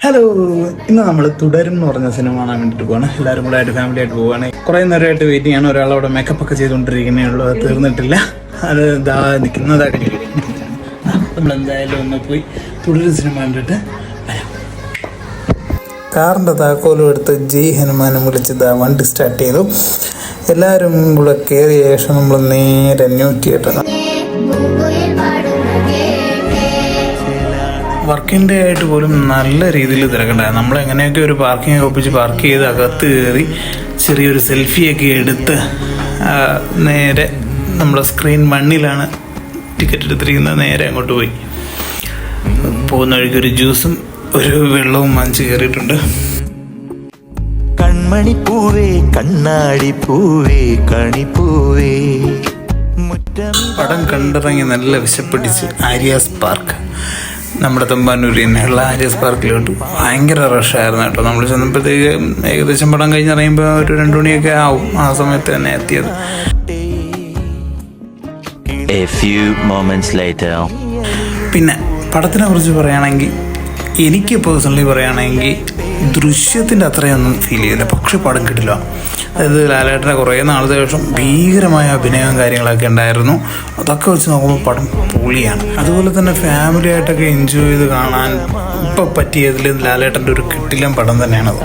Hello, ഇന്ന് നമ്മൾ തുടരും എന്ന് പറഞ്ഞ സിനിമ കാണാൻ വേണ്ടിയിട്ട് പോവാണ്. എല്ലാവരും കൂടെ ആയിട്ട് ഫാമിലി ആയിട്ട് പോവുകയാണ്. കുറേ നേരമായിട്ട് വെയിറ്റ് ചെയ്യാണ്. ഒരാളവിടെ മേക്കപ്പ് ഒക്കെ ചെയ്തുകൊണ്ടിരിക്കുന്നേ ഉള്ളൂ, അത് തീർന്നിട്ടില്ല. അത് ഇതാ നിൽക്കുന്നതായിട്ട് നമ്മളെന്തായാലും ഒന്ന് പോയി തുടരും സിനിമ കണ്ടിട്ട് വരാം. കാറിൻ്റെ താക്കോലും എടുത്ത് ജയ് ഹനുമാനും വിളിച്ച് വണ്ടി സ്റ്റാർട്ട് ചെയ്തു. എല്ലാവരും കൂടെ കയറിയ ശേഷം നമ്മൾ നേരെ ന്യൂ തിയേറ്റർ വർക്കിംഗ് ഡേ ആയിട്ട് പോലും നല്ല രീതിയിൽ തിരക്കുണ്ടായിരുന്നു. നമ്മളെങ്ങനെയൊക്കെ ഒരു പാർക്കിംഗ് ഒപ്പിച്ച് പാർക്ക് ചെയ്ത് അകത്ത് കയറി ചെറിയൊരു സെൽഫിയൊക്കെ എടുത്ത് നേരെ നമ്മുടെ സ്ക്രീൻ 1-ലാണ് ടിക്കറ്റ് എടുത്തിരിക്കുന്നത്. നേരെ അങ്ങോട്ട് പോയി പോകുന്ന വഴിക്ക് ഒരു ജ്യൂസും ഒരു വെള്ളവും വാങ്ങിച്ച് കയറിയിട്ടുണ്ട്. കൺമണിപ്പൂവേ കണ്ണാടി പൂവേ കണിപ്പൂവേ. പടം കണ്ടിറങ്ങി നല്ല വിശപ്പിടിച്ച് ആര്യാസ് പാർക്ക്, നമ്മുടെ തമ്പാനൂരിൽ തന്നെയുള്ള ആര്യാസ് പാർക്കിലോട്ട് ഭയങ്കര റഷായിരുന്നു കേട്ടോ. നമ്മൾ ചെന്നപ്പോഴത്തേക്ക് ഏകദേശം പടം കഴിഞ്ഞിറങ്ങുമ്പോൾ ഒരു 2 മണിയൊക്കെ ആവും. ആ സമയത്ത് തന്നെ എത്തിയത്. പിന്നെ പടത്തിനെ കുറിച്ച് പറയുകയാണെങ്കിൽ, എനിക്ക് പേഴ്സണലി പറയുകയാണെങ്കിൽ ദൃശ്യത്തിൻ്റെ അത്രയൊന്നും ഫീൽ ചെയ്തില്ല, പക്ഷെ പടം കിട്ടില്ല. അതായത് ലാലേട്ടൻ്റെ കുറേ നാളത്തെ ശേഷം ഭീകരമായ അഭിനയവും കാര്യങ്ങളൊക്കെ ഉണ്ടായിരുന്നു. അതൊക്കെ വെച്ച് നോക്കുമ്പോൾ പടം പൊളിയാണ്. അതുപോലെ തന്നെ ഫാമിലി ആയിട്ടൊക്കെ എൻജോയ് ചെയ്ത് കാണാൻ ഇപ്പം പറ്റിയതിൽ ലാലേട്ടൻ്റെ ഒരു കിട്ടിലം പടം തന്നെയാണത്.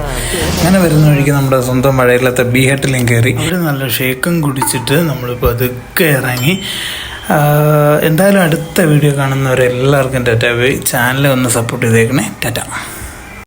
അങ്ങനെ വരുന്ന വഴിക്ക് നമ്മുടെ സ്വന്തം മഴയിലത്തെ ബീഹട്ടിലും കയറി ഒരു നല്ല ഷേക്കും കുടിച്ചിട്ട് നമ്മളിപ്പോൾ അതൊക്കെ ഇറങ്ങി. എന്തായാലും അടുത്ത വീഡിയോ കാണുന്നവരെല്ലാവർക്കും ടാറ്റ. ചാനൽ ഒന്ന് സപ്പോർട്ട് ചെയ്തേക്കണേ. ടാറ്റ.